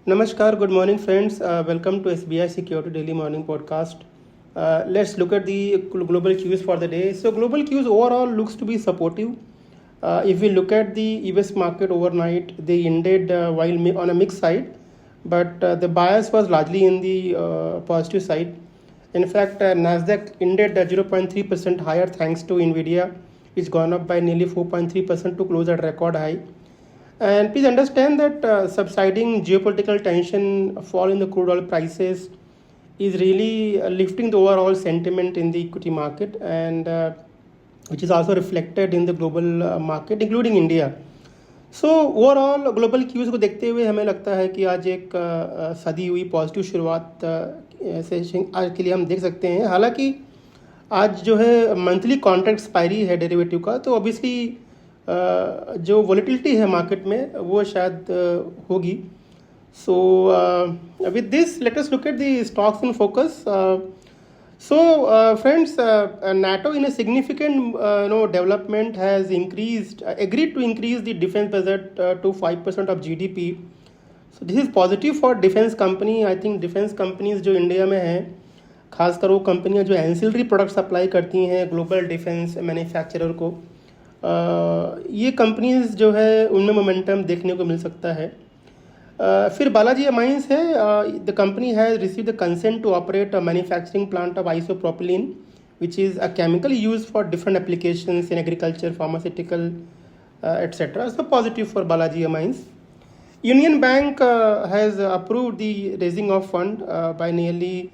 Namaskar, good morning, friends. Welcome to SBI Security Daily Morning Podcast. Let's look at the global cues for the day. So, global cues overall looks to be supportive. If we look at the US market overnight, they ended on a mixed side, but the bias was largely in the positive side. In fact, Nasdaq ended 0.3% higher thanks to Nvidia, which gone up by nearly 4.3% to close at record high. And please understand that subsiding geopolitical tension, fall in the crude oil prices is really lifting the overall sentiment in the equity market, and which is also reflected in the global market, including India. So overall global queues को देखते हुए हमें लगता है कि आज एक सदी हुई पॉजिटिव शुरुआत से आज के लिए हम देख सकते हैं। हालांकि आज जो है मंथली कॉन्ट्रैक्ट एक्सपायरी है डेरिवेटिव का, तो ऑब्वियसली जो वॉलेटिलिटी है मार्केट में वो शायद होगी। So with this let us look at the stocks in focus. Friends, NATO in a significant development has agreed to increase the defense budget to 5% of GDP. So this is positive for defense company. I think defense companies जो India में हैं, खासकर वो कंपनियां जो ancillary product supply करती हैं global defence manufacturer को, ये कंपनीज जो है उनमें मोमेंटम देखने को मिल सकता है। फिर बालाजी अमाइंस है, the company has receive the consent to operate a manufacturing plant of isopropylene which is a chemical use for different applications in agriculture, pharmaceutical etcetera. So positive for Balaji Amines. Union bank has approved the raising of fund by nearly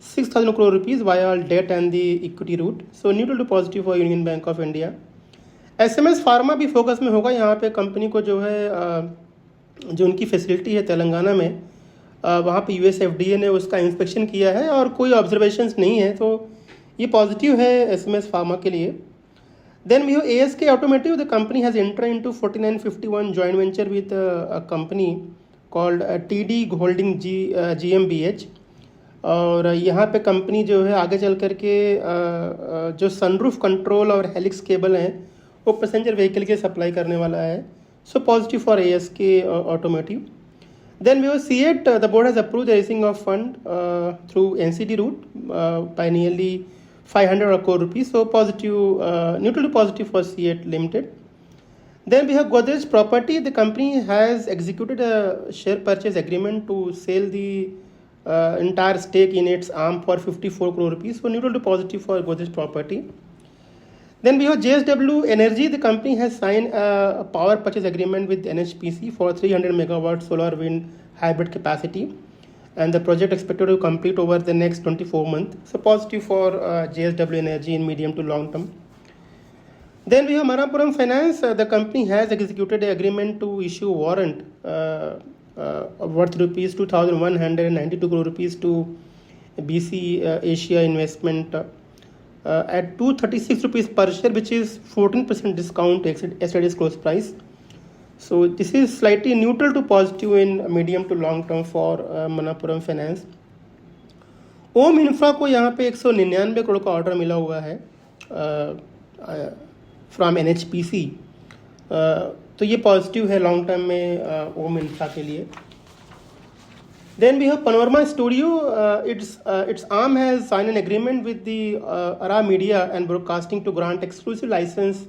6,000 crore rupees via debt and the equity route. So neutral to positive for Union Bank of India. SMS pharma भी focus में होगा। यहाँ पे company को जो है जो उनकी फैसिलिटी है तेलंगाना में, वहाँ पे US FDA ने उसका इंस्पेक्शन किया है और कोई ऑब्जर्वेशंस नहीं है, तो ये पॉजिटिव है SMS फार्मा के लिए। Then we have ASK automotive, the company has enter into 4951 joint venture with a company called TD holding GmbH। और यहाँ पे कंपनी जो है आगे चल कर के जो सनरूफ कंट्रोल और हेलिक्स केबल हैं वो पैसेंजर व्हीकल के सप्लाई करने वाला है। So positive for ASK Automotive. Then we have CEAT. The board has approved the raising of fund through NCD route by nearly 500 crore rupees. So positive, neutral to positive for CEAT Limited. Then we have Godrej Property. The company has executed a share purchase agreement to sell the entire stake in its arm for 54 crore rupees. So neutral to positive for Godrej Property. Then we have JSW Energy. The company has signed a power purchase agreement with NHPC for 300 megawatt solar wind hybrid capacity, and the project expected to complete over the next 24 months. So positive for JSW Energy in medium to long term. Then we have Manappuram Finance. The company has executed an agreement to issue warrant worth rupees 2,192 crore rupees to BC Asia Investment at 236 rupees per share, which is 14% discount to yesterday's close price. So this is slightly neutral to positive in medium to long term for Manappuram Finance. Om Infra को यहाँ पे 199 करोड़ का order मिला हुआ है from NHPC, तो ये positive है लॉन्ग टर्म में ओम इंफ्रा के लिए। Then we have Panorama Studio. Its arm has signed an agreement with the Ara Media and Broadcasting to grant exclusive license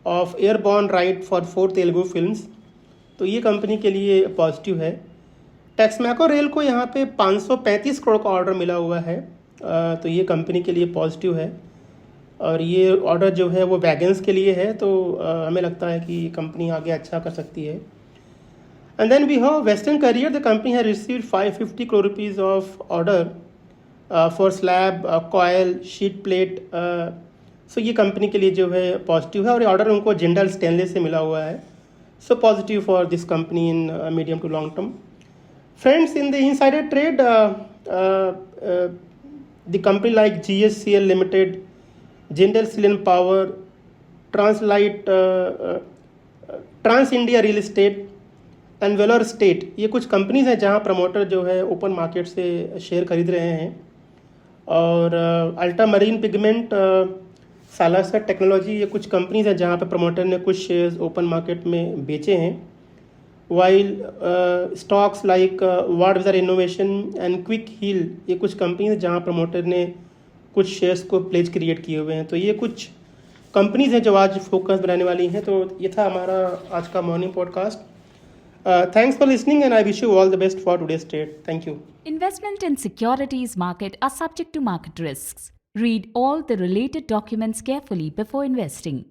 of airborne right for 4 Telugu films. तो ये company के लिए positive है। Texmaco rail को यहाँ पे 535 करोड़ का ऑर्डर मिला हुआ है, तो ये कंपनी के लिए पॉजिटिव है। और ये ऑर्डर जो है वो वैगन्स के लिए है, तो हमें लगता है कि कंपनी आगे अच्छा कर सकती है। And then we have Western Career. The company has received 550 crore rupees of order for slab, coil, sheet plate. So ये कंपनी के लिए जो है पॉजिटिव है और ये ऑर्डर उनको जिंदल स्टेनलेस से मिला हुआ है। So positive for this company in medium to long term. Friends, in the insider trade, the company like GSCL Limited, Jindal Steel and Power, Translight, Trans India Real Estate and Valor Estate, ये कुछ companies हैं जहां promoter जो है open market से share खरीद रहे हैं। और ultra marine pigment, Salasar technology, ये कुछ कंपनीज हैं जहां पे प्रमोटर ने कुछ शेयर्स ओपन मार्केट में बेचे हैं। while stocks like Wadwizard Innovation and Quick Heal, ये कुछ कंपनीज जहाँ प्रमोटर ने कुछ शेयर्स को प्लेज क्रिएट किए हुए हैं. तो ये कुछ कंपनीज हैं जो आज फोकस बनाने वाली हैं. तो ये था हमारा आज का morning podcast. Thanks for listening and I wish you all the best for today's trade. Thank you. Investment in securities market are subject to market risks. Read all the related documents carefully before investing.